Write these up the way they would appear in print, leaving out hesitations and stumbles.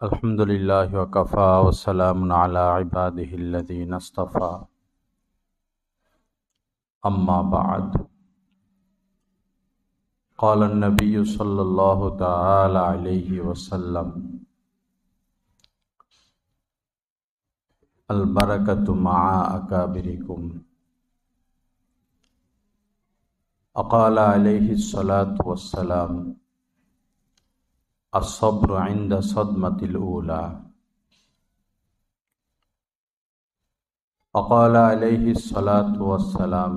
الحمد لله وكفى وسلام على عباده الذين اصطفى أما بعد قال النبي صلى الله تعالى عليه وسلم البركة مع أكابركم وقال عليه الصلاة والسلام الصبر عند صدمة الأولى وقال عليه الصلاة والسلام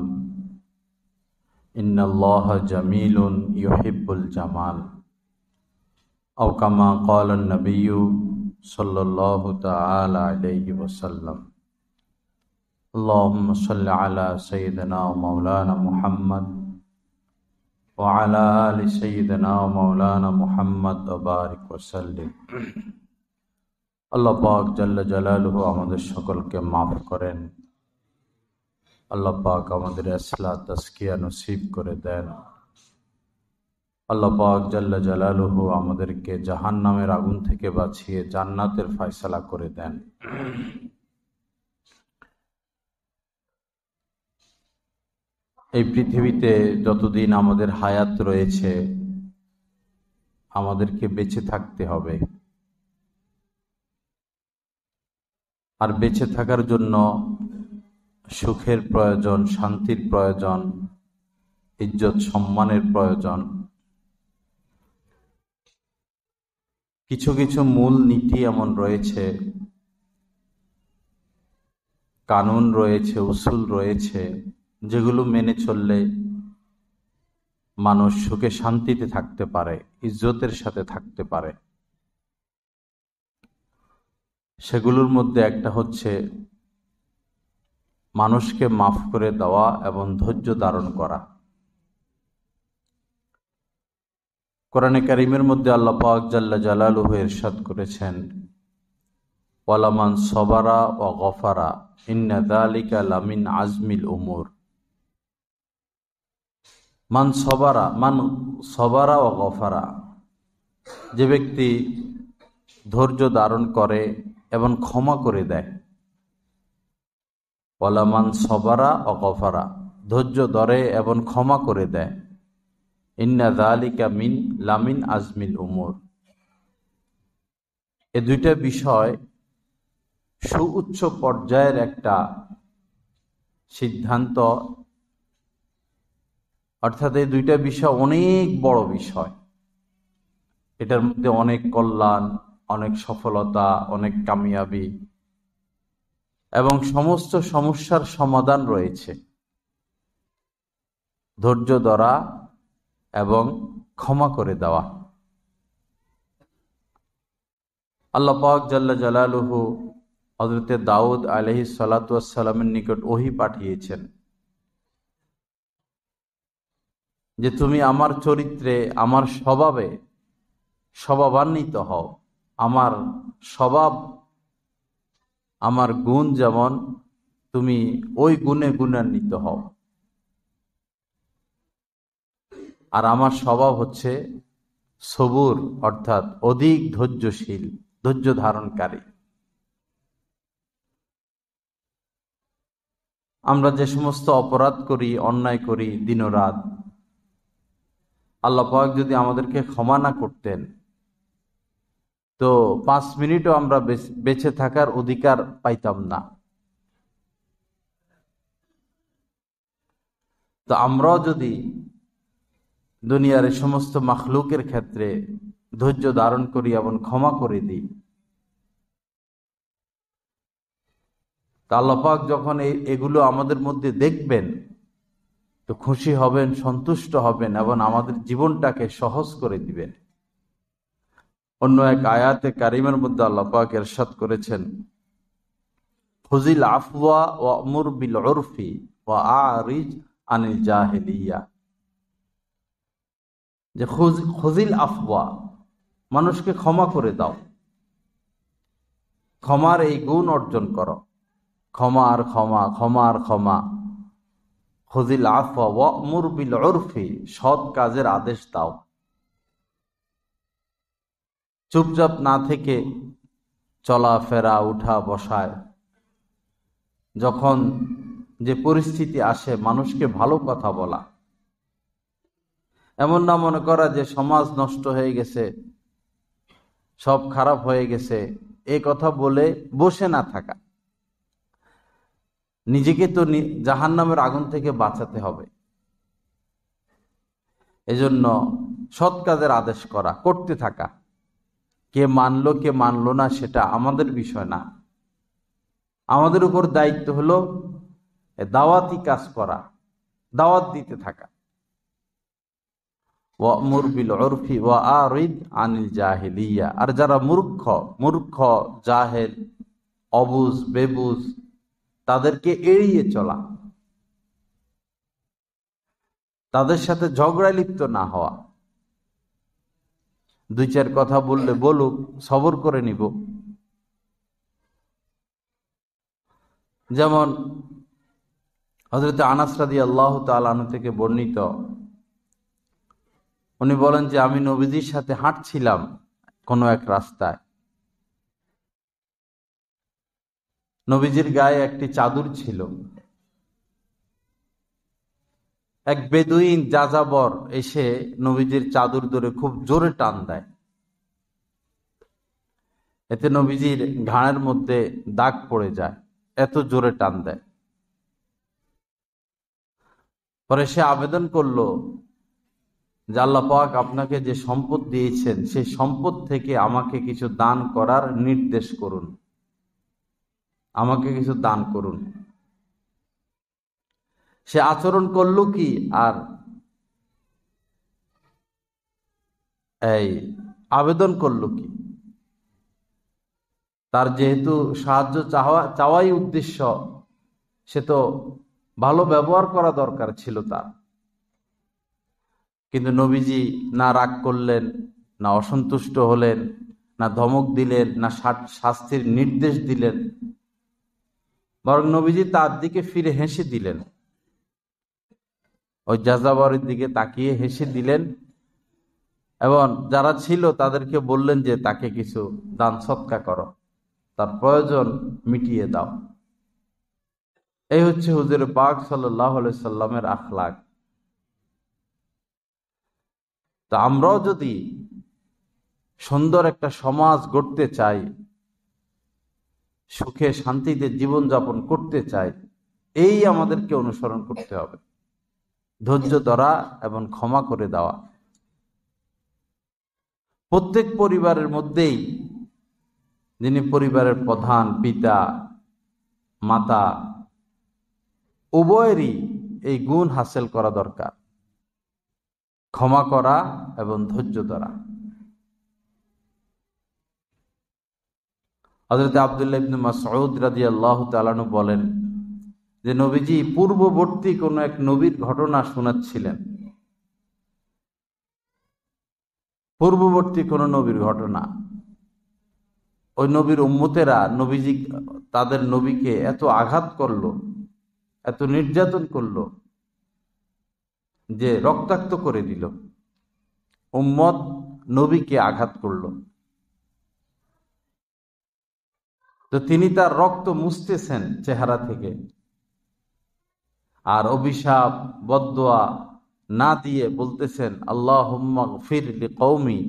إن الله جميل يحب الجمال أو كما قال النبي صلى الله تعالى عليه وسلم اللهم صل على سيدنا ومولانا محمد وعلى آل سيدنا ومولانا محمد وبارك وسلم আল্লাহ পাক জাল্লা জালালুহু আমাদের সকলকে মাফ করেন। আল্লাহ পাক আমাদের ইসলাহ তাজকিয়া নসিব করে দেন। আল্লাহ পাক জাল্লা জালালুহু আমাদেরকে জাহান্নামের আগুন থেকে বাঁচিয়ে জান্নাতের ফয়সালা করে দেন। এই পৃথিবীতে যতদিন আমাদের হায়াত রয়েছে আমাদেরকে বেঁচে থাকতে হবে, আর বেঁচে থাকার জন্য সুখের প্রয়োজন, শান্তির প্রয়োজন, ইজ্জত সম্মানের প্রয়োজন। কিছু কিছু মূল নীতি এমন রয়েছে, কানুন রয়েছে, উসুল রয়েছে, যেগুলো মেনে চললে মানুষ সুখে শান্তিতে থাকতে পারে, ইজ্জতের সাথে থাকতে পারে। সেগুলোর মধ্যে একটা হচ্ছে মানুষকে মাফ করে দেওয়া এবং ধৈর্য ধারণ করা। কোরআনে কারীমের মধ্যে আল্লাহ পাক জাল্লা জালালুহু ইরশাদ করেছেন ওয়ালামান সবারা ওয়া গফারা ইন্না যালিকা লামিন আজমিল উমুর। মান সবারা ও গফারা, যে ব্যক্তি ধৈর্য ধারণ করে এবং ক্ষমা করে দেয়। ওয়ালামান সবারা ও গফারা, ধৈর্য ধরে এবং ক্ষমা করে দেয়। ইন্না যালিকা লামিন আজমিল উমুর। এ দুইটা বিষয় সুউচ্চ পর্যায়ের একটা সিদ্ধান্ত, অর্থাৎ এই দুইটা বিষয় অনেক বড় বিষয়। এটার মধ্যে অনেক কল্যাণ, অনেক সফলতা, অনেক কামিয়াবি এবং সমস্ত সমস্যার সমাধান রয়েছে। ধৈর্য ধরা এবং ক্ষমা করে দেওয়া। আল্লাহ পাক জাল্লা জালালুহু হযরতে দাউদ আলাইহিস সালাতু ওয়াস সালামের নিকট ওহী পাঠিয়েছেন যে তুমি আমার চরিত্রে, আমার স্বভাবে স্বভাবান্বিত হও। আমার স্বভাব, আমার গুণ যেমন, তুমি ওই গুণে গুণান্বিত হও। আর আমার স্বভাব হচ্ছে সবুর, অর্থাৎ অধিক ধৈর্যশীল, ধৈর্য ধারণকারী। আমরা যে সমস্ত অপরাধ করি, অন্যায় করি দিনরাত, আল্লাহ পাক যদি আমাদেরকে ক্ষমা না করতেন তো 5 মিনিটও আমরা বেঁচে থাকার অধিকার পাইতাম না। তো আমরাও যদি দুনিয়ার এই সমস্ত মাখলুকের ক্ষেত্রে ধৈর্য ধারণ করি এবং ক্ষমা করে দিই, তা আল্লাহ পাক যখন এগুলো আমাদের মধ্যে দেখবেন তো খুশি হবেন, সন্তুষ্ট হবেন এবং আমাদের জীবনটাকে সহজ করে দিবেন। অন্য এক আয়াতে কারিমের মধ্যে আল্লাহ পাক ইরশাদ করেছেন খুযিল আফওয়া ওয়া'মুর বিল উরফি ওয়া আ'রিজ আনিল জাহিলিয়া। যে খুযিল আফওয়া, মানুষকে ক্ষমা করে দাও, ক্ষমার এই গুণ অর্জন করো। ক্ষমা আর ক্ষমা, ক্ষমা আর ক্ষমা। খুযিল আফওয়া ওয়া'মুর বিল উরফি, সৎ কাজের আদেশ দাও। চুপচাপ না থেকে চলাফেরা, উঠা বসায় যখন যে পরিস্থিতি আসে, মানুষকে ভালো কথা বলা, এমন না মনে করা যে সমাজ নষ্ট হয়ে গেছে, সব খারাপ হয়ে গেছে, এই কথা বলে বসে না থাকা। নিজেকে তো জাহান্নামের আগুন থেকে বাঁচাতে হবে। এজন্য সৎ কাজের আদেশ করা, করতে থাকা। কে মানলো কে মানলো না সেটা আমাদের বিষয় না। আমাদের উপর দায়িত্ব হলো দাওয়াতি কাজ করা, দাওয়াত দিতে থাকা। ওয়া'মুর বিল উরফি ওয়া আরিদ আনিল জাহিলিয়া। আর যারা মূর্খ, জাহেল, অবুঝ, বেবুঝ, তাদেরকে এড়িয়ে চলা, তাদের সাথে ঝগড়ায় লিপ্ত না হওয়া। দুই চার কথা বললে বলুক, সবর করে নিব। যেমন হযরত আনাস রাদিয়াল্লাহু তাআলা আনহু থেকে বর্ণিত, উনি বলেন যে আমি নবীজির সাথে হাঁটছিলাম কোনো এক রাস্তায়। নবীজির গায়ে একটি চাদর ছিল। এক বেদুইন যাযাবর এসে নবীজির চাদর ধরে খুব জোরে টান দেয়। এতে নবীজির ঘাড়ের মধ্যে দাগ পড়ে যায়, এত জোরে টান দেয়। পরে সে আবেদন করলো যে আল্লাহ পাক আপনাকে যে সম্পদ দিয়েছেন, সেই সম্পদ থেকে আমাকে কিছু দান করার নির্দেশ করুন, আমাকে কিছু দান করুন। সে আচরণ করলো কি আর এই আবেদন করলো কি? তার যেহেতু সাহায্য চাওয়াই উদ্দেশ্য, সে তো ভালো ব্যবহার করা দরকার ছিল তার। কিন্তু নবীজি না রাগ করলেন, না অসন্তুষ্ট হলেন, না ধমক দিলেন, না শাস্তির নির্দেশ দিলেন, বরং নবীজি তার দিকে ফিরে হেসে দিলেন। ওই যাযাবরের দিকে তাকিয়ে হেসে দিলেন এবং যারা ছিল তাদেরকে বললেন যে তাকে কিছু দান সৎকা করো, তার প্রয়োজন মিটিয়ে দাও। এই হচ্ছে হুজুর পাক সাল্লাল্লাহু আলাইহি সাল্লামের আখলাক। তা আমরাও যদি সুন্দর একটা সমাজ গড়তে চাই, সুখে শান্তিতে জীবনযাপন করতে চাই, এই আমাদেরকে অনুসরণ করতে হবে। ধৈর্য ধরা এবং ক্ষমা করে দেওয়া। প্রত্যেক পরিবারের মধ্যেই যিনি পরিবারের প্রধান, পিতা মাতা, উভয়েরই এই গুণ হাসিল করা দরকার, ক্ষমা করা এবং ধৈর্য ধরা। হযরত আব্দুল্লাহ ইবনে মাসউদ রাদিয়াল্লাহু তাআলা আনহু বলেন যে নবীজি পূর্ববর্তী কোন এক নবীর ঘটনা শোনাচ্ছিলেন। পূর্ববর্তী কোন নবীর ঘটনা। ওই নবীর উম্মতেরা তাদের নবীকে এত আঘাত করলো, এত নির্যাতন করলো যে রক্তাক্ত করে দিল। উম্মত নবীকে আঘাত করলো, তো তিনি তার রক্ত মুছতেছেন চেহারা থেকে, আর অভিশাপ বদদুয়া না দিয়ে বলতেছেন আল্লাহুম্মা গফির লিকওমি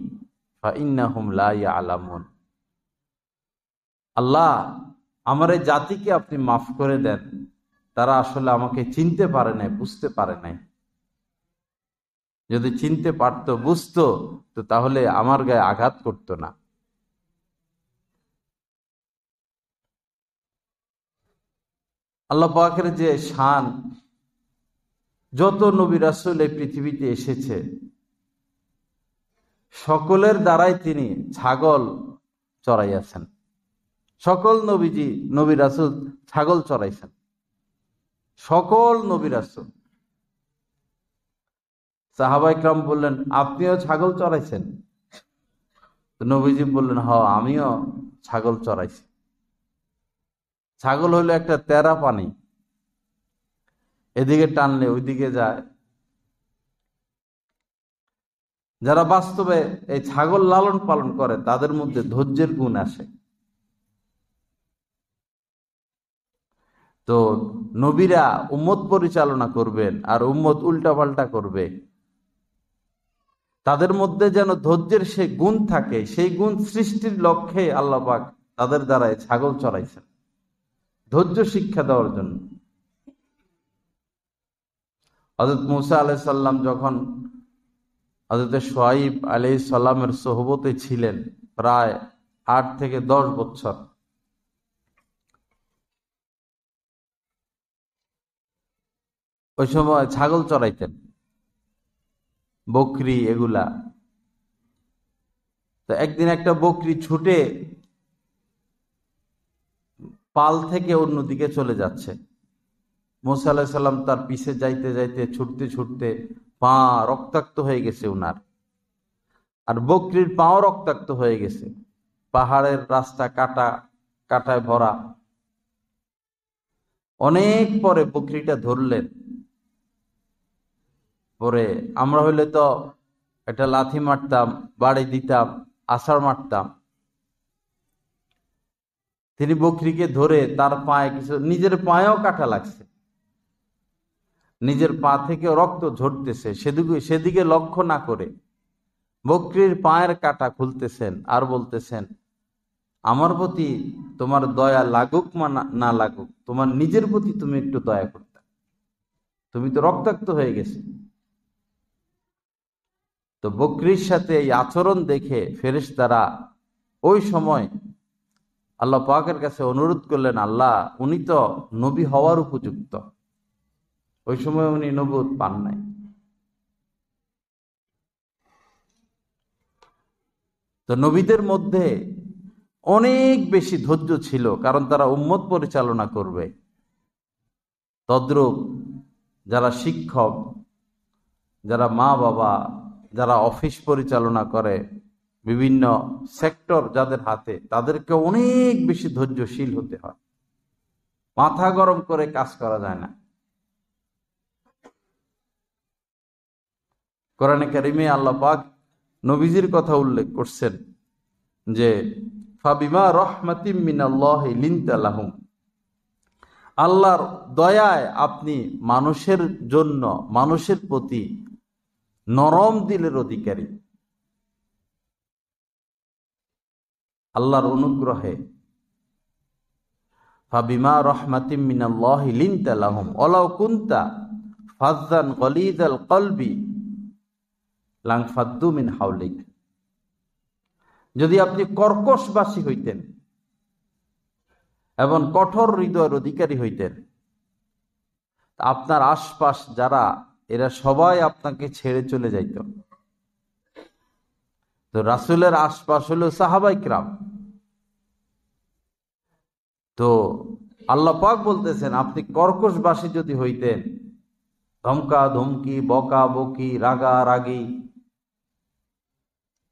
ফাইন্নাহুম লা ইয়ালামুন। আল্লাহ, আমার এই জাতিকে আপনি মাফ করে দেন, তারা আসলে আমাকে চিনতে পারে নাই, বুঝতে পারে নাই। যদি চিনতে পারতো, বুঝতো, তো তাহলে আমার গায়ে আঘাত করতো না। আল্লাহ পাকের যে শান, যত নবী রাসূল এই পৃথিবীতে এসেছে সকলের দ্বারাই তিনি ছাগল চড়াইয়াছেন। সকল নবী রাসূল ছাগল চড়াইছেন, সকল নবী রাসূল। সাহাবা ইকরাম বললেন, আপনিও ছাগল চড়াইছেন? তো নবীজি বললেন, হ, আমিও ছাগল চড়াইছি। ছাগল হলো একটা তেরা পানি, এদিকে টানলে ওইদিকে যায়। যারা বাস্তবে এই ছাগল লালন পালন করে তাদের মধ্যে ধৈর্যের গুণ আসে। তো নবীরা উম্মত পরিচালনা করবেন আর উম্মত উল্টাপাল্টা করবে, তাদের মধ্যে যেন ধৈর্যের সেই গুণ থাকে, সেই গুণ সৃষ্টির লক্ষ্যে আল্লাহ পাক তাদের দ্বারাই ছাগল চড়াইছেন, ধৈর্য শিক্ষা দেওয়ার জন্য। হযরত মূসা আলাইহিস সালাম যখন হযরত শুআয়ব আলাইহিস সালামের সোহবতে ছিলেন প্রায় 8 থেকে 10 বছর, ওই সময় ছাগল চড়াইতেন, বকরি এগুলা। তো একদিন একটা বকরি ছুটে পাল থেকে অন্যদিকে চলে যাচ্ছে। মূসা আলাইহিস সালাম তার পিছে যাইতে যাইতে ছুটতে ছুটতে পা রক্তাক্ত হয়ে গেছে উনার, আর বকরির পাও রক্তাক্ত হয়ে গেছে। পাহাড়ের রাস্তা কাটায় ভরা। অনেক পরে বকরিটা ধরলেন। পরে আমরা হইলে তো একটা লাথি মারতাম, বাড়ি দিতাম, আছাড় মারতাম। তিনি বকরিকে ধরে তার পায়ে কিছু, নিজের পায়েও কাটা লাগছে, নিজের পা থেকে রক্ত ঝরতেছে, সেদিকে লক্ষ্য না করে বকরির পায়ের কাটা খুলতেছেন আর বলতেছেন, আমার প্রতি তোমার দয়া লাগুক না লাগুক, তোমার নিজের প্রতি তুমি একটু দয়া করতে, তুমি তো রক্তাক্ত হয়ে গেছে। তো বকরির সাথে এই আচরণ দেখে ফেরেশতারা ওই সময় আল্লাহ পাকের কাছে অনুরোধ করলেন, আল্লাহ উনি তো নবী হওয়ার উপযুক্ত, ওই সময় উনি নবুয়ত পান নাই। তো নবীদের মধ্যে অনেক বেশি ধৈর্য ছিল, কারণ তারা উম্মত পরিচালনা করবে। তদ্রূপ যারা শিক্ষক, যারা মা বাবা, যারা অফিস পরিচালনা করে, বিভিন্ন সেক্টর যাদের হাতে, তাদেরকে অনেক বেশি ধৈর্যশীল হতে হয়। মাথা গরম করে কাজ করা যায় না। কোরআনে কারিমে আল্লাহ পাক নবীজির কথা উল্লেখ করছেন যে ফাবিমা রহমাতিম মিনাল্লাহি লিনতা লাহুম, আল্লাহর দয়ায় আপনি মানুষের জন্য, মানুষের প্রতি নরম দিলের অধিকারী। আল্লাহর অনুগ্রহে ফাবিমা রহমাতিম মিনাল্লাহি লিনতা লাহুম ওয়ালাউ কুনতা ফাজ্জান গলিযাল কলবি লাংফাদ্দু মিন হাওলিক, যদি আপনি কর্কশবাসী হইতেন এবং কঠোর হৃদয়ের অধিকারী হইতেন, আপনার আশপাশ যারা, এরা সবাই আপনাকে ছেড়ে চলে যাইত। তো রাসূলের আশপাশ হলো সাহাবায়ে কিরাম। তো আল্লাহ পাক বলতেছেন, আপনি কর্কশবাসী যদি হইতেন, ধমকা ধমকি, বকা বকি, রাগা রাগি,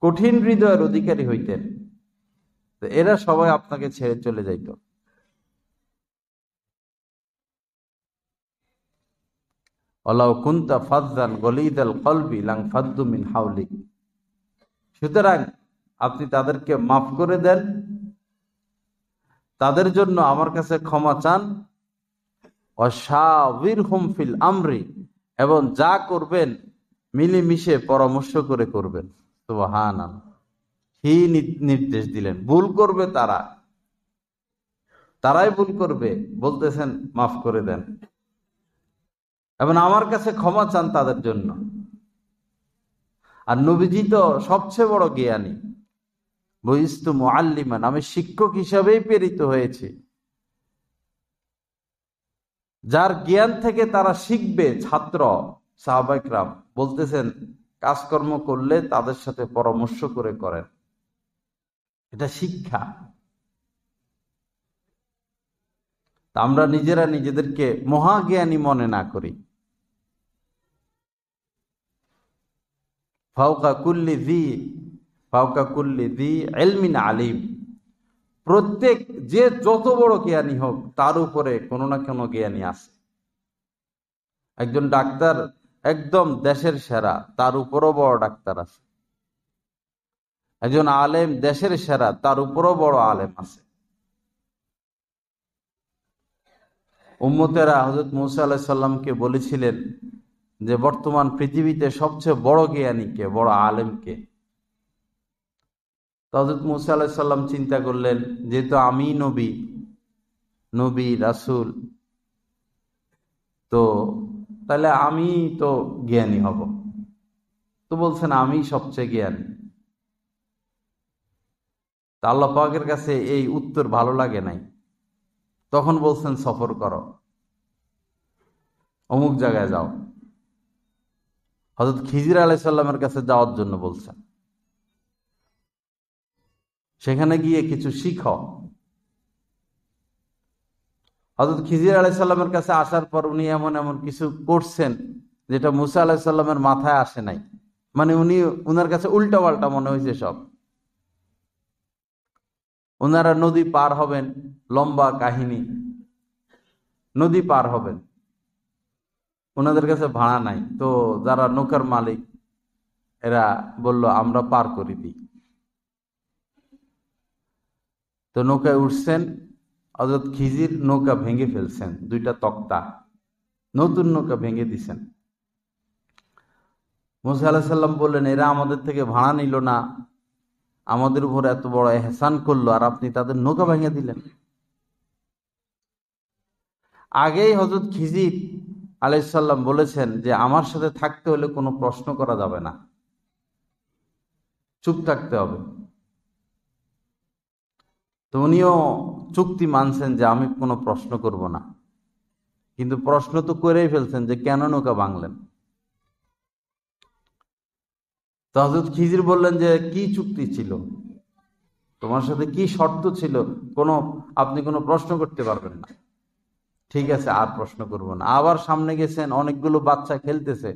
কঠিন হৃদয়ের অধিকারী হইতেন, তো এরা সবাই আপনাকে ছেড়ে চলে যাইত। ওয়ালাউ কুনতা ফাজ্জান গলিযাল কলবি লাংফাদ্দু মিন হাওলিক, সুতরাং আপনি তাদেরকে মাফ করে দেন, তাদের জন্য আমার কাছে ক্ষমা চান। ওয়াশাবিরহুম ফিল আমরি, এবং যা করবেন মিলেমিশে পরামর্শ করে করবেন। সুবহানাল্লাহ, কি নির্দেশ দিলেন! ভুল করবে তারাই ভুল করবে, বলতেছেন মাফ করে দেন এবং আমার কাছে ক্ষমা চান তাদের জন্য। আর নবীজি তো সবচেয়ে বড় জ্ঞানী, বুইস্তু মুআল্লিমান, আমি শিক্ষক হিসাবেই প্রেরিত হয়েছি। যার জ্ঞান থেকে তারা শিখবে, ছাত্র সাহাবায়ে কিরাম বলতেছেন, কাজকর্ম করলে তাদের সাথে পরামর্শ করে করেন, এটা শিক্ষা। আমরা নিজেরা নিজেদেরকে মহাজ্ঞানী মনে না করি। ফাওকা কুল্লি যী ইলমিন আলিম, প্রত্যেক যে যত বড় জ্ঞানী হোক তার উপরে কোনো না কোনো জ্ঞানী আছে। একজন ডাক্তার একদম দেশের সেরা, তার উপরও বড় ডাক্তার আছে। একজন আলেম দেশের সেরা, তার উপরও বড় আলেম আছে। উম্মতেরা হযরত মূসা আলাইহিস সালামকে বলেছিলেন যে বর্তমান পৃথিবীতে সবচেয়ে বড় জ্ঞানী কে, বড় আলেম কে? তো হযরত মূসা আলাইহিস সালাম চিন্তা করলেন, যেহেতু আমি নবী রাসূল, তো তাহলে আমি তো জ্ঞানী হব। তো বলছেন আমি সবচেয়ে জ্ঞানী। তা আল্লাহ পাকের কাছে এই উত্তর ভালো লাগে নাই। তখন বলছেন সফর করো, অমুক জায়গায় যাও। হযরত খিজির আলাইহিস সালামের কাছে যাওয়ার জন্য বলছেন, সেখানে গিয়ে কিছু শিখো। হযরত খিজির আলাইহিস সালামের কাছে আসার পর উনি এমন এমন কিছু করছেন যেটা মুসা আলাইহিস সালামের মাথায় আসে নাই। মানে উনার কাছে উল্টা পাল্টা মনে হয়েছে সব। ওনারা নদী পার হবেন, লম্বা কাহিনী, নদী পার হবেন, ওনাদের কাছে ভাড়া নাই। তো যারা নৌকার মালিক এরা বলল আমরা পার করে দিই। তো নৌকায় উঠছেন, হযরত খিজির নৌকা ভেঙে ফেলছেন, দুইটা তক্তা, নতুন নৌকা ভেঙে দিছেন। মুসা আলাইহিস সালাম বললেন, এরা আমাদের থেকে ভাড়া নিল না, আমাদের উপর এত বড় এহসান করলো, আর আপনি তাদের নৌকা ভেঙে দিলেন। আগেই হযরত খিজির আলাইহিস সালাম বলেছেন যে আমার সাথে থাকতে হলে কোনো প্রশ্ন করা যাবে না, চুপ থাকতে হবে। তো উনিও চুক্তি মানছেন যে আমি কোনো প্রশ্ন করব না। কিন্তু প্রশ্ন তো করেই ফেলছেন যে কেন নৌকা ভাঙলেন। তো হযরত খিজির বললেন যে কি চুক্তি ছিল, তোমার সাথে কি শর্ত ছিল, আপনি কোনো প্রশ্ন করতে পারবেন না। ঠিক আছে, আর প্রশ্ন করব না। আবার সামনে গেছেন, অনেকগুলো বাচ্চা খেলতেছে,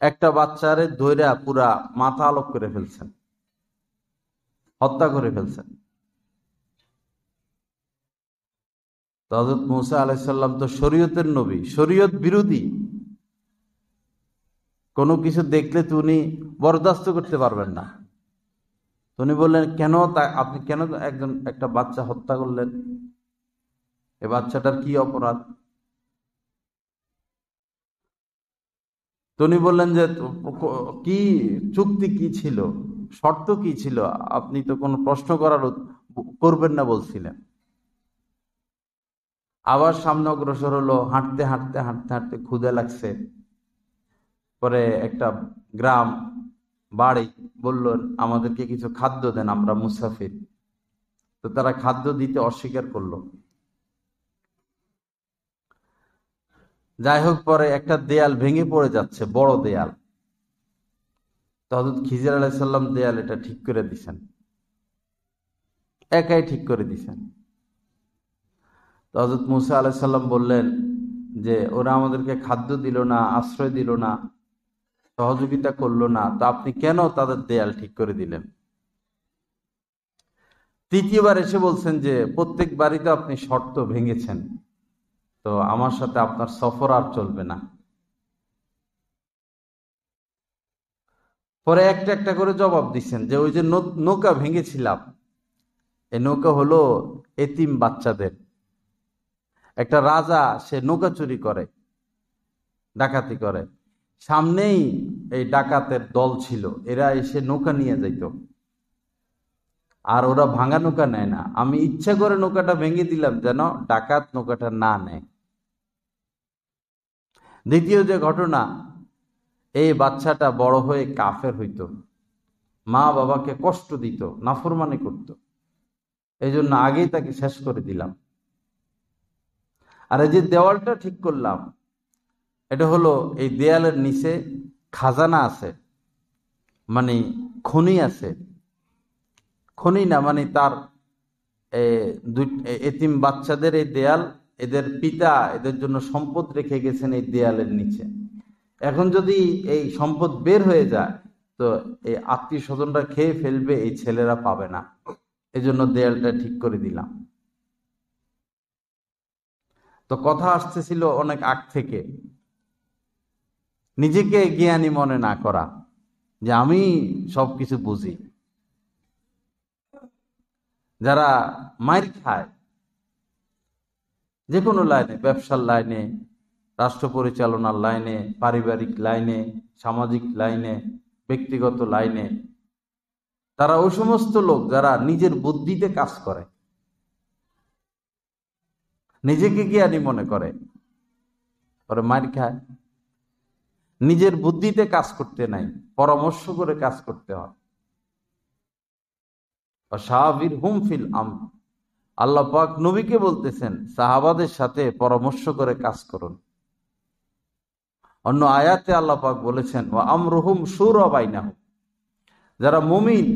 একটা বাচ্চারে ধইরা পুরা মাথা আলোক করে ফেলছেন, হত্যা করে ফেলছেন। তো হযরত মূসা আলাইহিস সালাম তো শরীয়তের নবী, শরীয়ত বিরোধী কোনো কিছু দেখলে তো উনি বরদাস্ত করতে পারবেন না। তো উনি বললেন, আপনি কেন একটা বাচ্চা হত্যা করলেন? এ বাচ্চাটার কি অপরাধ? তো উনি বললেন যে কি চুক্তি কি ছিল, শর্ত কি ছিল, আপনি তো কোনো প্রশ্ন করবেন না বলছিলেন। আবার সামনে অগ্রসর হলো, হাঁটতে হাঁটতে হাঁটতে হাঁটতে ক্ষুধা লাগছে। পরে একটা গ্রাম, বাড়ি, বললেন আমাদেরকে কিছু খাদ্য দেন, আমরা মুসাফির। তো তারা খাদ্য দিতে অস্বীকার করলো। যাই হোক, পরে একটা দেয়াল ভেঙে পড়ে যাচ্ছে, বড় দেয়াল। তো হযরত খিজির আলাইহিস সালাম দেয়াল এটা ঠিক করে দিছেন, একাই ঠিক করে দিছেন। তো হযরত মূসা আলাইহিস সালাম বললেন যে ওরা আমাদেরকে খাদ্য দিল না, আশ্রয় দিল না, সহযোগিতা করলো না, তো আপনি কেন তাদের দেয়াল ঠিক করে দিলেন? তৃতীয়বার এসে বলছেন যে প্রত্যেক বাড়িতে আপনি শর্ত ভেঙেছেন, তো আমার সাথে আপনার সফর আর চলবে না। পরে একটা একটা করে জবাব দিচ্ছেন যে ওই যে নৌকা ভেঙেছিলাম, এই নৌকা হলো এতিম বাচ্চাদের। একটা রাজা, সে নৌকা চুরি করে, ডাকাতি করে, সামনেই এই ডাকাতের দল ছিল, এরা এসে নৌকা নিয়ে যাইত। আর ওরা ভাঙা নৌকা নেয় না, আমি ইচ্ছা করে নৌকাটা ভেঙে দিলাম যেন ডাকাত নৌকাটা না নেয়। দ্বিতীয় যে ঘটনা, এই বাচ্চাটা বড় হয়ে কাফের হইত, মা বাবাকে কষ্ট দিত, নাফরমানি করত, এই জন্য আগেই তাকে শেষ করে দিলাম। আর এই যে দেওয়ালটা ঠিক করলাম, এটা হলো এই দেয়ালের নিচে খাজানা আছে, মানে খনি আছে। খনি না, মানে তার এতিম বাচ্চাদের এই দেয়াল, এদের পিতা এদের জন্য সম্পদ রেখে গেছেন এই দেয়ালের নিচে। এখন যদি এই সম্পদ বের হয়ে যায়, তো এই আত্মীয় স্বজনরা খেয়ে ফেলবে, এই ছেলেরা পাবে না, এজন্য দেয়ালটা ঠিক করে দিলাম। তো কথা আসতেছিল অনেক আগ থেকে, নিজেকে জ্ঞানী মনে না করা, যে আমি সবকিছু বুঝি। যারা মাইর খায়, যে কোনো লাইনে, ব্যবসার লাইনে, রাষ্ট্র পরিচালনার লাইনে, পারিবারিক লাইনে, সামাজিক লাইনে, ব্যক্তিগত লাইনে, তারা ওই সমস্ত লোক যারা নিজের বুদ্ধিতে কাজ করে, নিজেকে জ্ঞানী মনে করে, পরে মার খায়। নিজের বুদ্ধিতে কাজ করতে নাই, পরামর্শ করে কাজ করতে হয়। শাবির হুম ফিল আমর, আল্লাহ পাক নবীকে বলতেছেন সাহাবাদের সাথে পরামর্শ করে কাজ করুন। অন্য আয়াতে আল্লাহ পাক বলেছেন ওয়া আমরুহুম শুরা বাইনাহুম, যারা মুমিন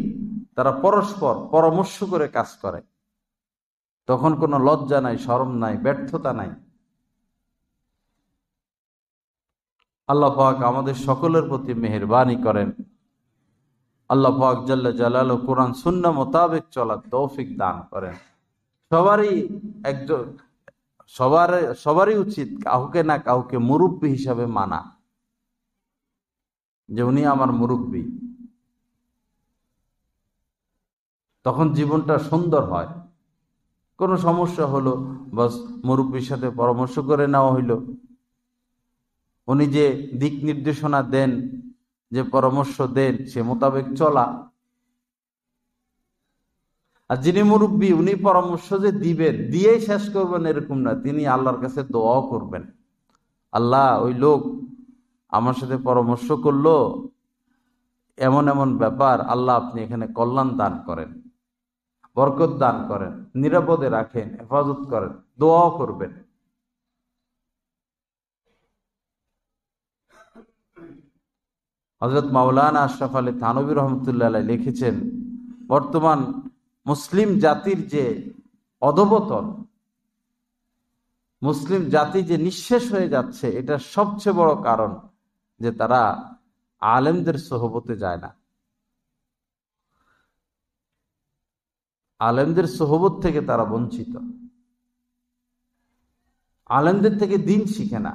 তারা পরস্পর পরামর্শ করে কাজ করে, তখন কোনো লজ্জা নাই, শরম নাই, ব্যর্থতা নাই। আল্লাহ পাক আমাদের সকলের প্রতি মেহেরবানি করেন। আল্লাহ পাক জাল্লা জালালু কোরআন সুন্নাহ মোতাবেক চলার তৌফিক দান করেন। সবারই উচিত কাউকে না কাউকে মুরব্বী হিসাবে মানা, যে উনি আমার মুরব্বী। তখন জীবনটা সুন্দর হয়। কোনো সমস্যা হলো বাস মুরব্বীর সাথে পরামর্শ করে নেওয়া হইল, উনি যে দিক নির্দেশনা দেন, যে পরামর্শ দেন, সে মোতাবেক চলা। আর যিনি মুরব্বী উনি পরামর্শ যে দিবেন, দিয়েই শেষ করবেন এরকম না, তিনি আল্লাহর কাছে দোয়াও করবেন, আল্লাহ ওই লোক আমার সাথে পরামর্শ করলো, এমন এমন ব্যাপার, আল্লাহ আপনি এখানে কল্যাণ দান করেন, বরকত দান করেন, নিরাপদে রাখেন, হেফাজত করেন, দোয়াও করবেন। হযরত মাওলানা আশরাফ আলী থানভী রহমতুল্লাহ আলাইহি লিখেছেন, বর্তমান মুসলিম জাতির যে অধঃপতন, মুসলিম জাতি যে নিঃশেষ হয়ে যাচ্ছে, এটা সবচেয়ে বড় কারণ যে তারা আলেমদের সোহবতে যায় না। আলেমদের সোহবত থেকে তারা বঞ্চিত, আলেমদের থেকে দিন শিখে না।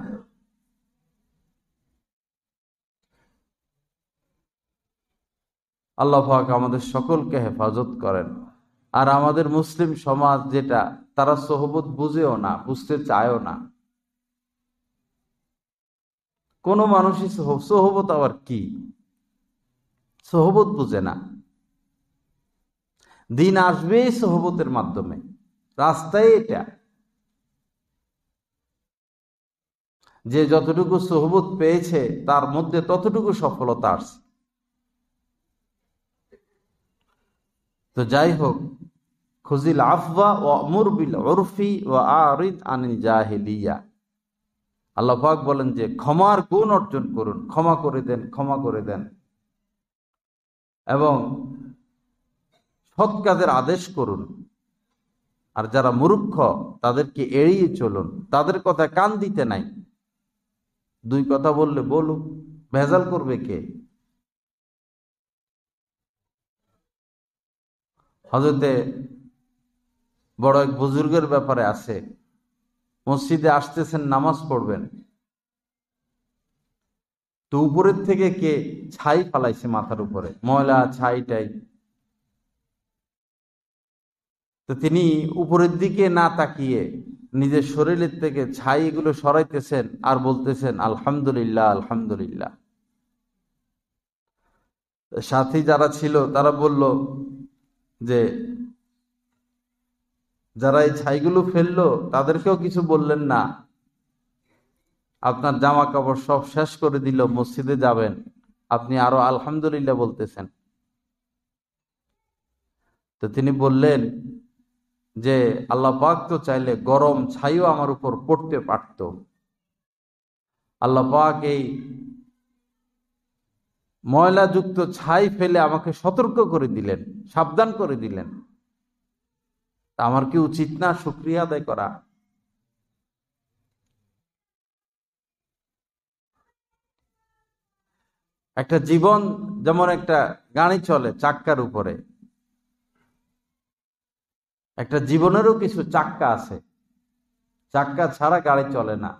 আল্লাহ পাক আমাদের সকলকে হেফাজত করেন। আর আমাদের মুসলিম সমাজ যেটা, তারা সোহবত বুঝেও না, বুঝতে চায়ও না। কোন মানুষই সোহবত আবার কি, সোহবত বুঝে না। দিন আসবে সোহবতের মাধ্যমে, রাস্তায় এটা। যে যতটুকু সোহবত পেয়েছে তার মধ্যে ততটুকু সফলতা আসছে। তো যাই হোক, খুজিল আফওয়া ওয়া আমুর বিল উরফি ওয়া আরিদ আনিল জাহিলিয়া। আল্লাহ পাক বলেন যে ক্ষমার গুণ অর্জন করুন, ক্ষমা করে দেন, ক্ষমা করে দেন, এবং সৎ কাজের আদেশ করুন। আর যারা মূর্খ তাদেরকে এড়িয়ে চলুন, তাদের কথা কান দিতে নাই। দুই কথা বললে বলুক, ভেজাল করবে কে? হযরতে বড় এক বুজুর্গের ব্যাপারে আছে, মসজিদে আসতেছেন, নামাজ পড়বেন, তো উপরের থেকে কে ছাই ফালাইছে মাথার উপরে, ময়লা ছাইটাই। তো তিনি উপরের দিকে না তাকিয়ে নিজের শরীরের থেকে ছাই এগুলো সরাইতেছেন আর বলতেছেন আলহামদুলিল্লাহ, আলহামদুলিল্লাহ। সাথী যারা ছিল তারা বলল যে যারা এই ছাইগুলো ফেললো তাদেরকেও কিছু বললেন না, আপনার জামা কাপড় সব শেষ করে দিল, মসজিদে যাবেন, আপনি আরো আলহামদুলিল্লাহ বলতেছেন। তো তিনি বললেন যে আল্লাহ পাক তো চাইলে গরম ছাইও আমার উপর পড়তে পারত। আল্লাহ পাক এই ময়লাযুক্ত ছাই ফেলে আমাকে সতর্ক করে দিলেন, সাবধান করে দিলেন। আমার কি উচিত না শুকরিয়া আদায় করা? একটা জীবন যেমন একটা গাড়ি চলে চাক্কার উপরে, একটা জীবনেরও কিছু চাক্কা আছে, চাক্কা ছাড়া গাড়ি চলে না।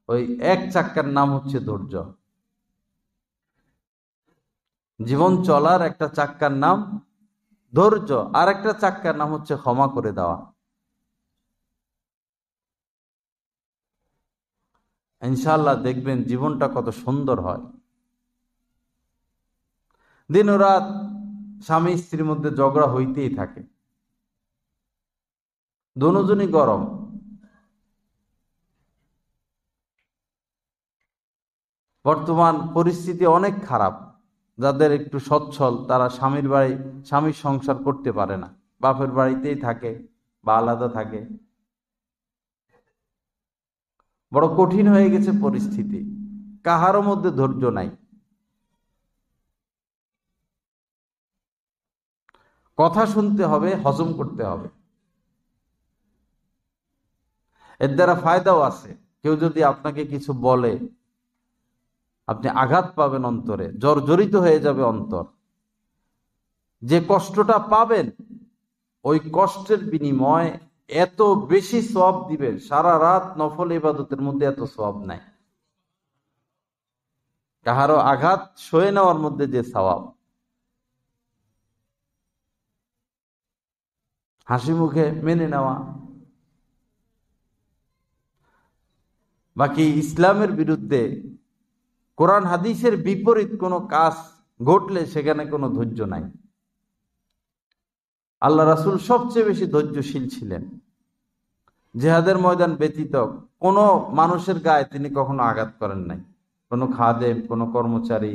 ওই এক চাক্কার নাম হচ্ছে ধৈর্য। জীবন চলার একটা চাক্কার নাম ধৈর্য, আর একটা চাক্কার নাম হচ্ছে ক্ষমা করে দেওয়া। ইনশাআল্লাহ দেখবেন জীবনটা কত সুন্দর হয়। দিন ও রাত স্বামী স্ত্রীর মধ্যে ঝগড়া হইতেই থাকে, দুজনই গরম। বর্তমান পরিস্থিতি অনেক খারাপ। যাদের একটু সচ্ছল তারা স্বামীর সংসার করতে পারে না, বাপের বাড়িতেই থাকে বা আলাদা থাকে। বড় কঠিন হয়ে গেছে পরিস্থিতি, কাহারও মধ্যে ধৈর্য নাই। কথা শুনতে হবে, হজম করতে হবে। এর দ্বারা ফায়দাও আছে। কেউ যদি আপনাকে কিছু বলে, আপনি আঘাত পাবেন, অন্তরে জর্জরিত হয়ে যাবে অন্তর। যে কষ্টটা পাবেন, ওই কষ্টের বিনিময় এত বেশি সওয়াব দিবেন, সারা রাত নফল ইবাদতের মধ্যে এত সওয়াব নাই। কাহারও আঘাত সয়ে নেওয়ার মধ্যে যে সওয়াব, হাসি মুখে মেনে নেওয়া। বাকি ইসলামের বিরুদ্ধে, কোরআন হাদিসের বিপরীত কোনো কাজ ঘটলে সেখানে কোনো ধৈর্য নাই। আল্লাহ রাসূল সবচেয়ে বেশি ধৈর্যশীল ছিলেন। জিহাদের ময়দান ব্যতীত কোনো মানুষের গায়ে তিনি কখনো আঘাত করেন নাই, কোনো খাদেম, কোনো কর্মচারী,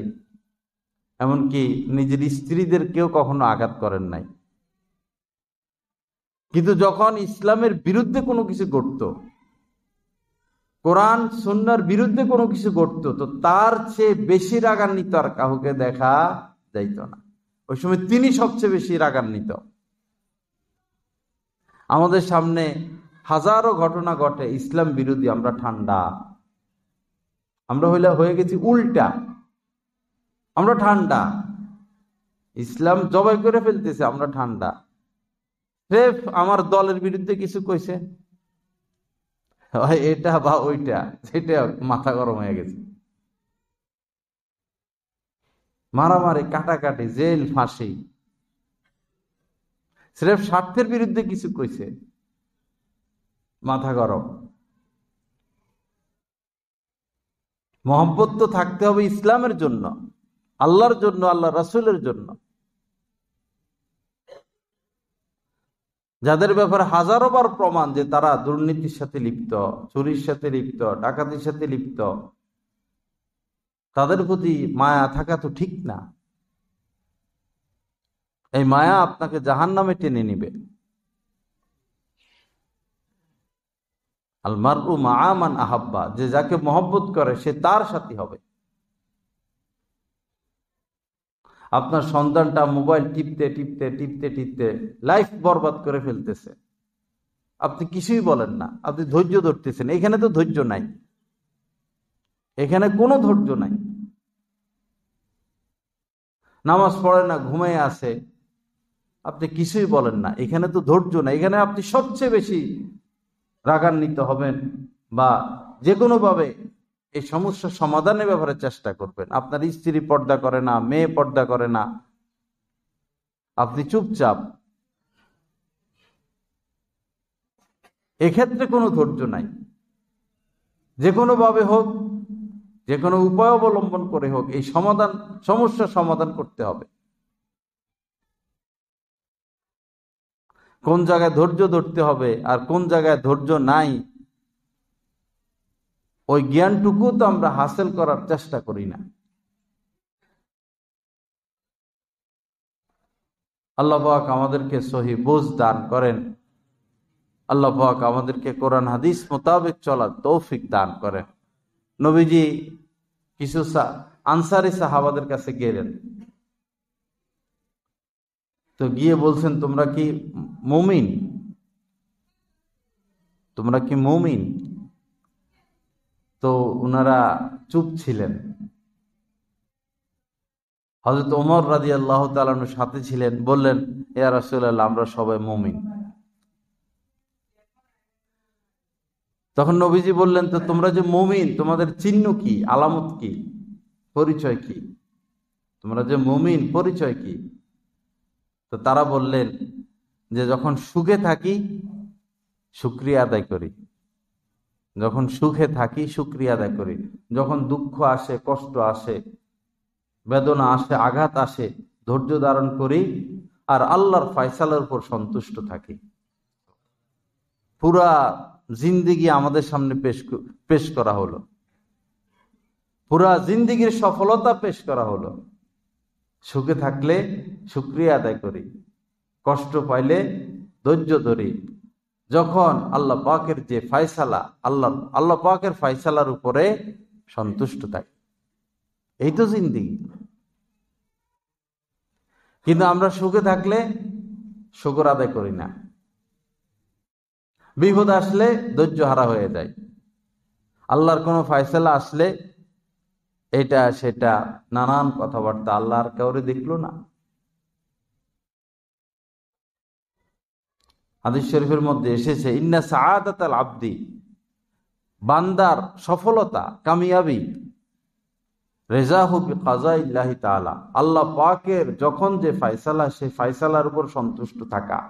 এমনকি নিজের স্ত্রীদেরকেও কখনো আঘাত করেন নাই। কিন্তু যখন ইসলামের বিরুদ্ধে কোনো কিছু ঘটতো, কোরআন সুন্নাহর বিরুদ্ধে কোনো কিছু ঘটতো, তো তার চেয়ে বেশি রাগান্বিত আর কাউকে দেখা যাইত না। ওই সময় তিনি সবচেয়ে বেশি রাগান্বিত। আমাদের সামনে হাজারো ঘটনা ঘটে ইসলাম বিরোধী, আমরা ঠান্ডা। আমরা হয়ে গেছি উল্টা, আমরা ঠান্ডা। ইসলাম জবাই করে ফেলতেছে, আমরা ঠান্ডা। স্রেফ আমার দলের বিরুদ্ধে কিছু কইছে, এটা বা ওইটা, সেটা মাথা গরম হয়ে গেছে। মারামারি, কাটাকাটি, জেল, ফাঁসি। স্রেফ স্বার্থের বিরুদ্ধে কিছু কইছে, মাথা গরম। মহব্বত তো থাকতে হবে ইসলামের জন্য, আল্লাহর জন্য, আল্লাহ রাসূলের জন্য। যাদের ব্যাপারে হাজারো বার প্রমাণ যে তারা দুর্নীতির সাথে লিপ্ত, চুরির সাথে লিপ্ত, ডাকাতির সাথে লিপ্ত, তাদের প্রতি মায়া থাকা তো ঠিক না। এই মায়া আপনাকে জাহান্নামে টেনে নিবে। আল মারউ মাআ মান আহাব্বা, যে যাকে মহব্বত করে সে তার সাথী হবে। আপনার সন্তানটা মোবাইল টিপতে টিপতে টিপতে টিপতে লাইফ বরবাদ করে ফেলতেছে, আপনি কিছুই বলেন না, আপনি ধৈর্য ধরতেছেন। এখানে তো ধৈর্য নাই, এখানে কোনো ধৈর্য নাই। নামাজ পড়ে না, ঘুমিয়ে আছে, আপনি কিছুই বলেন না, এখানে তো ধৈর্য নাই। এখানে আপনি সবচেয়ে বেশি রাগান্বিত হবেন, বা যে কোনোভাবে এই সমস্যার সমাধানের ব্যাপারে চেষ্টা করবেন। আপনার স্ত্রী পর্দা করে না, মেয়ে পর্দা করে না, আপনি চুপচাপ, এক্ষেত্রে কোনো ধৈর্য নাই। যে কোনোভাবে হোক, যে কোনো উপায় অবলম্বন করে হোক, এই সমস্যার সমাধান করতে হবে। কোন জায়গায় ধৈর্য ধরতে হবে আর কোন জায়গায় ধৈর্য নাই, ওই জ্ঞানটুকু তো আমরা হাসিল করার চেষ্টা করি না। আল্লাহ পাক আমাদেরকে সহি বুঝ দান করেন। আল্লাহ পাক আমাদেরকে কোরআন হাদিস মোতাবেক চলার তৌফিক দান করেন। নবীজি কিছু আনসারী সাহাবাদের কাছে গেলেন, তো গিয়ে বলছেন, তোমরা কি মুমিন? তোমরা কি মুমিন? তো উনারা চুপ ছিলেন। হযরত ওমর রাদিয়াল্লাহু তাআলা আনহু সাথে ছিলেন, বললেন, ইয়া রাসূলুল্লাহ, আমরা সবাই মুমিন। তখন নবীজি বললেন, তো তোমরা যে মুমিন, তোমাদের চিহ্ন কি, আলামত কি, পরিচয় কি? তোমরা যে মুমিন, পরিচয় কি? তো তারা বললেন যে যখন সুখে থাকি শুকরিয়া আদায় করি, যখন সুখে থাকি শুকরিয়া আদায় করি, যখন দুঃখ আসে, কষ্ট আসে, বেদনা আসে, আঘাত আসে, ধৈর্য ধারণ করি আর আল্লাহর ফয়সালার উপর সন্তুষ্ট থাকি। পুরা জিন্দেগি আমাদের সামনে পেশ করা হলো, পুরা জিন্দেগির সফলতা পেশ করা হলো। সুখে থাকলে শুকরিয়া আদায় করি, কষ্ট পাইলে ধৈর্য ধরি। যখন আল্লাহ পাকের যে ফয়সালা, আল্লাহ পাকের ফয়সালার উপরে সন্তুষ্ট থাকি, এই তো জিন্দেগি। কিন্তু আমরা সুখে থাকলে শুকর আদায় করি না, বিপদ আসলে ধৈর্য হারা হয়ে যায়, আল্লাহর কোনো ফয়সালা আসলে এটা সেটা নানান কথাবার্তা, আল্লাহর কাউরে দেখলো না। হাদিস শরীফের মধ্যে এসেছে, ইন্না সাআদাতাল আবদি, বান্দার সফলতা, কামিয়াবি, রেজাহু বিকাযাইল্লাহি তাআলা, আল্লাহ পাকের যখন যে ফয়সালা, সেই ফয়সালার উপর সন্তুষ্ট থাকা।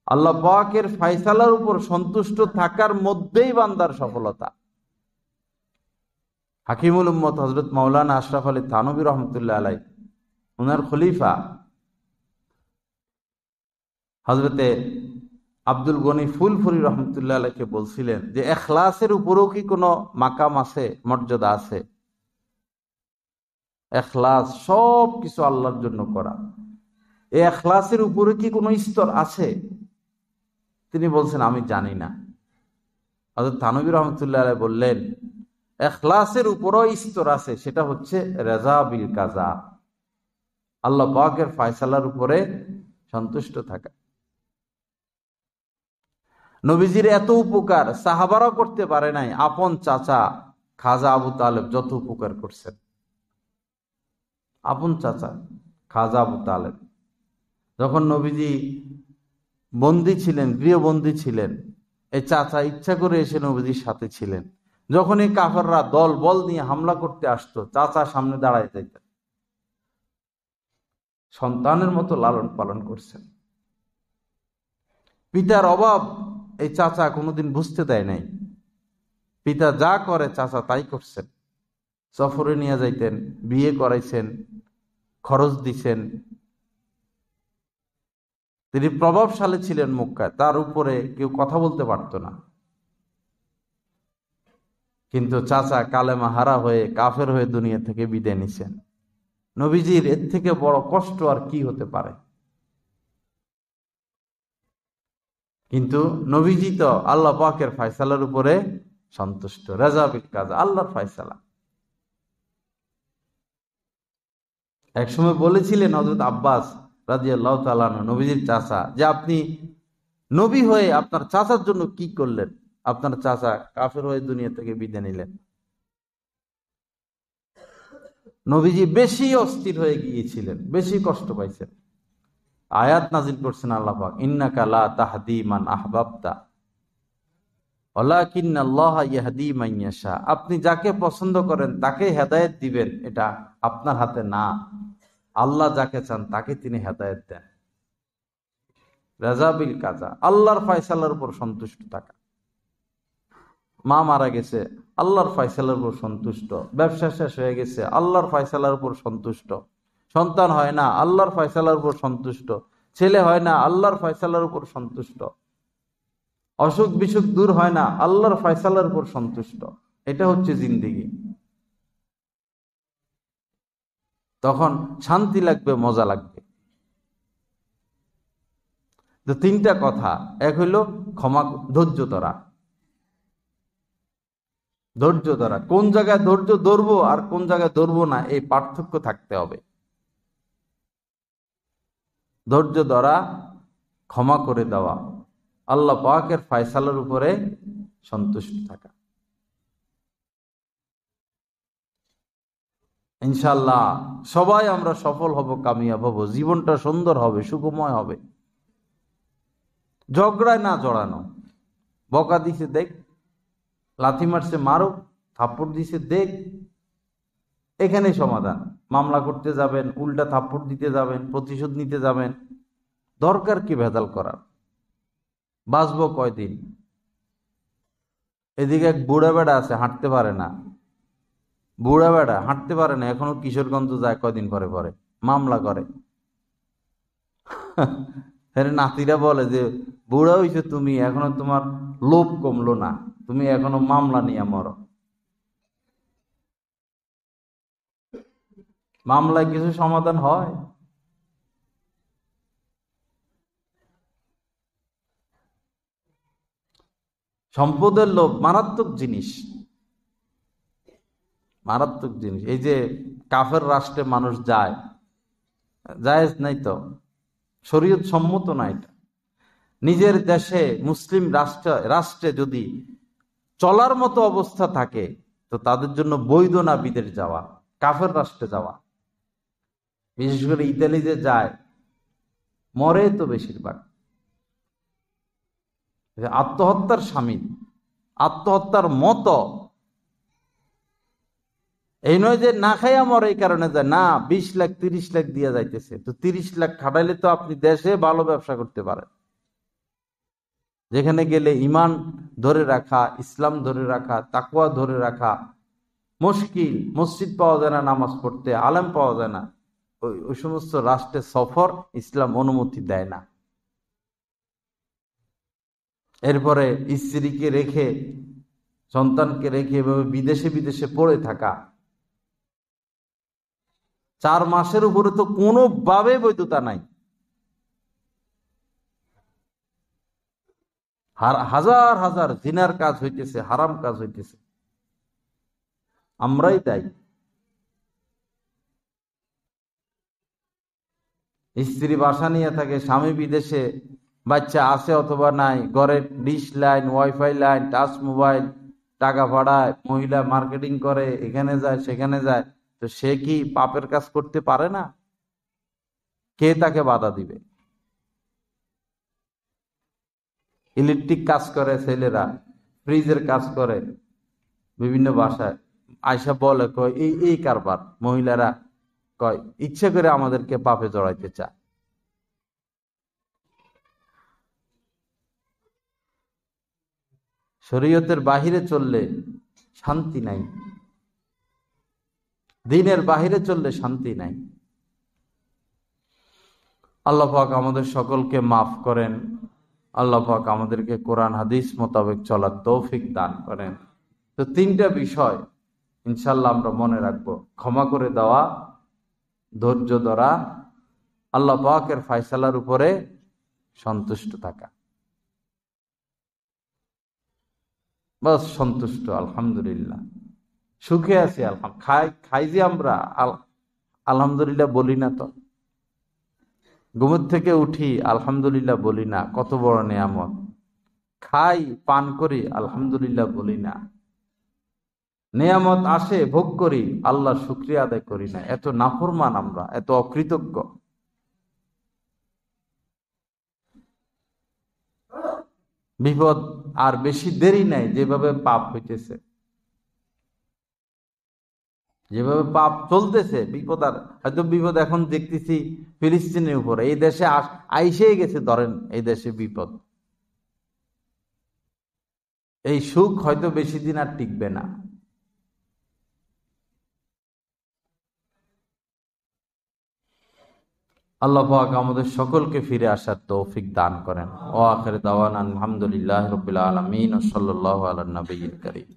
আল্লাহ পাকের ফয়সালার উপর সন্তুষ্ট থাকার মধ্যেই বান্দার সফলতা। হাকিমুল উম্মত হযরত মাওলানা আশরাফ আলী থানভী রহমতুল্লাহ আলাইহি, ওনার খলিফা হযরতে আব্দুল গনি ফুলফুরি রহমতুল্লাহ আলাইহিকে বলছিলেন যে ইখলাসের উপরেও কি কোনো মাকাম আছে, মর্যাদা আছে? ইখলাস সব কিছু আল্লাহর জন্য করা, এই ইখলাসের উপরে কি কোনো স্তর আছে? তিনি বলছেন আমি জানি না। হযরত থানভী রহমতুল্লাহ আলাইহি বললেন ইখলাসের উপরেও স্তর আছে, সেটা হচ্ছে রেজা বিল কাজা, আল্লাহ পাকের ফয়সালার উপরে সন্তুষ্ট থাকা। নবীজির এত উপকার সাহাবারাও করতে পারে নাই, আপন চাচা খাজা আবু তালেব যত উপকার করছেন। আপন চাচা খাজা আবু তালেব যখন নবীজি বন্দী ছিলেন, গৃহবন্দী ছিলেন, এই চাচা ইচ্ছা করে এসে নবীজির সাথে ছিলেন। যখন এই কাফেররা দল বল নিয়ে হামলা করতে আসতো, চাচা সামনে দাঁড়ায় যাইতেন, সন্তানের মতো লালন পালন করছেন। পিতার অভাব এই চাচা কোনোদিন বুঝতে দেয় নাই, পিতা যা করে চাচা তাই করছেন। সফরে নিয়ে যাইতেন, বিয়ে করাইছেন, খরচ দিছেন। তিনি প্রভাবশালী ছিলেন মক্কায়, তার উপরে কেউ কথা বলতে পারত না। কিন্তু চাচা কালেমা হারা হয়ে, কাফের হয়ে দুনিয়া থেকে বিদায় নিছেন। নবীজির এর থেকে বড় কষ্ট আর কি হতে পারে? কিন্তু নবীজি তো আল্লাহ পাকের ফয়সালার উপরে সন্তুষ্ট, রেজা বিল কাজা, আল্লাহর ফয়সালা। একসময় বলেছিলেন হযরত আব্বাস রাদিয়াল্লাহু তাআলা আনহু, নবীজির চাচা, যে আপনি নবী হয়ে আপনার চাচার জন্য কি করলেন? আপনার চাচা কাফের হয়ে দুনিয়া থেকে বিদায় নিলেন। নবীজি বেশি অস্থির হয়ে গিয়েছিলেন, বেশি কষ্ট পাইছেন। আয়াত নাজিল করছেন আল্লাহ পাক, ইন্নাকা লা তাহদি মান আহবাবতা ওয়ালাকিন্নাল্লাহা ইয়াহদি মান ইয়াশা, আপনি যাকে পছন্দ করেন তাকে হেদায়েত দিবেন, এটা আপনার হাতে না। আল্লাহ যাকে চান তাকে তিনি হেদায়েত দেন। রেজা বিল কাজা, আল্লাহর ফয়সালার উপর সন্তুষ্ট থাকা। মা মারা গেছে, আল্লাহর ফয়সালার উপর সন্তুষ্ট। ব্যবসা শেষ হয়ে গেছে, আল্লাহর ফয়সালার উপর সন্তুষ্ট। সন্তান হয় না, আল্লাহর ফয়সালার উপর সন্তুষ্ট। ছেলে হয় না, আল্লাহর ফয়সালার উপর সন্তুষ্ট। অসুখ বিসুখ দূর হয় না, আল্লাহর ফয়সালার উপর সন্তুষ্ট। এটা হচ্ছে জিন্দেগি। তখন শান্তি লাগবে, মজা লাগবে। তো তিনটা কথা, এক হইল ক্ষমা, ধৈর্য ধরা। ধৈর্য ধরা, কোন জায়গায় ধৈর্য ধরবো আর কোন জায়গায় ধরবো না, এই পার্থক্য থাকতে হবে। ধৈর্য ধরা, ক্ষমা করে দেওয়া, আল্লাহ পাকের ফয়সালার উপরে সন্তুষ্ট থাকা। ইনশাআল্লাহ সবাই আমরা সফল হব, কামিয়াব হব, জীবনটা সুন্দর হবে, সুখময় হবে। ঝগড়ায় না জড়ানো। বকা দিছে দেখ, লাথি মারছে মারুক, থাপ্পড় দিছে দেখ, এখানে সমাধান। মামলা করতে যাবেন, উল্টা থাপ্পড় দিতে যাবেন, প্রতিশোধ নিতে যাবেন, দরকার কি ভেজাল করার? বাঁচবো কয়দিন? এদিকে এক বুড়া বেড়া আছে, হাঁটতে পারে না, বুড়া বেড়া হাঁটতে পারে না, এখনো কিশোরগঞ্জ যায় কয়দিন পরে পরে, মামলা করে। হ্যাঁ, নাতিরা বলে যে বুড়া হইছো তুমি, এখনো তোমার লোভ কমলো না, তুমি এখনো মামলা নিয়ে মরো। মামলায় কিছু সমাধান হয়? সম্পদের লোভ মারাত্মক জিনিস, মারাত্মক জিনিস। এই যে কাফের রাষ্ট্রে মানুষ যায়, জায়েজ নাই তো, শরীয়ত সম্মত না এটা। নিজের দেশে মুসলিম রাষ্ট্রে যদি চলার মতো অবস্থা থাকে, তো তাদের জন্য বৈধ না বিদেশ যাওয়া, কাফের রাষ্ট্রে যাওয়া। বিশেষ করে ইতালি যে যায়, মরে তো বেশিরভাগ আত্মহত্যার সামিল, আত্মহত্যার মতো। এই নয় যে না খাইয়া মরে এই কারণে যায় না, 20 লাখ 30 লাখ দিয়া যাইতেছে, তো 30 লাখ খাটাইলে তো আপনি দেশে ভালো ব্যবসা করতে পারেন, যেখানে গেলে ইমান ধরে রাখা, ইসলাম ধরে রাখা, তাকওয়া ধরে রাখা মুশকিল। মসজিদ পাওয়া যায় না, নামাজ পড়তে আলেম পাওয়া যায় না, ওই সমস্ত রাষ্ট্রে সফর ইসলাম অনুমতি দেয় না। এরপরে স্ত্রীকে রেখে, সন্তানকে রেখে এভাবে বিদেশে বিদেশে পড়ে থাকা, 4 মাসের উপরে তো কোনোভাবে বৈধতা নাই। হাজার হাজার জিনার কাজ হইতেছে, হারাম কাজ হইতেছে, আমরাই দায়ী। স্ত্রী বাসা নিয়ে থাকে, স্বামী বিদেশে, বাচ্চা আছে অথবা নাই, ঘরে dish line, wifi line, touch mobile, টাকা ভাড়ায়, মহিলা মার্কেটিং করে, এখানে যায় সেখানে যায়, তো সে কি পাপের কাজ করতে পারে না? কে তাকে বাধা দিবে? ইলেকট্রিক কাজ করে ছেলেরা, ফ্রিজের কাজ করে বিভিন্ন বাসায়, আয়সা বলে কয় এই এই কারবার, মহিলারা কয় ইচ্ছে করে আমাদেরকে পাপে জড়াইতে চায়। শরীয়তের বাহিরে চললে শান্তি নাই, দিনের বাহিরে চললে শান্তি নাই। আল্লাহ পাক আমাদের সকলকে মাফ করেন, আল্লাহ পাক আমাদেরকে কোরআন হাদিস মোতাবেক চলার তৌফিক দান করেন। তো 3টা বিষয় ইনশাল্লাহ আমরা মনে রাখবো: ক্ষমা করে দেওয়া, ধৈর্য ধরা, আল্লাহ পাকের ফয়সালার উপরে সন্তুষ্ট থাকা। বাস সন্তুষ্ট, আলহামদুলিল্লাহ, সুখে আছি, খাই যে আমরা আলহামদুলিল্লাহ বলি না, তো ঘুমের থেকে উঠি আলহামদুলিল্লাহ বলি না, কত বড় নেয়ামত। খাই পান করি আলহামদুলিল্লাহ বলি না, নেয়ামত আসে ভোগ করি, আল্লাহ শুকরিয়া আদায় করি না। এত নাফরমান আমরা, এত অকৃতজ্ঞ। বিপদ আর বেশি দেরি নাই, যেভাবে পাপ হইতেছে, যেভাবে পাপ চলতেছে, বিপদ আর হয়তো বিপদ এখন দেখতেছি ফিলিস্তিনের উপরে, এই দেশে আইসেই গেছে, ধরেন এই দেশে বিপদ, এই সুখ হয়তো বেশি দিন আর টিকবে না। আল্লাহ পাক আমাদের সকলকে ফিরে আসার তৌফিক দান করেন। ও আখির দাওয়ানা আলহামদুলিল্লাহি রাব্বিল আলামিন ওয়া সাল্লাল্লাহু আলা নবিয়্যিল কারীম।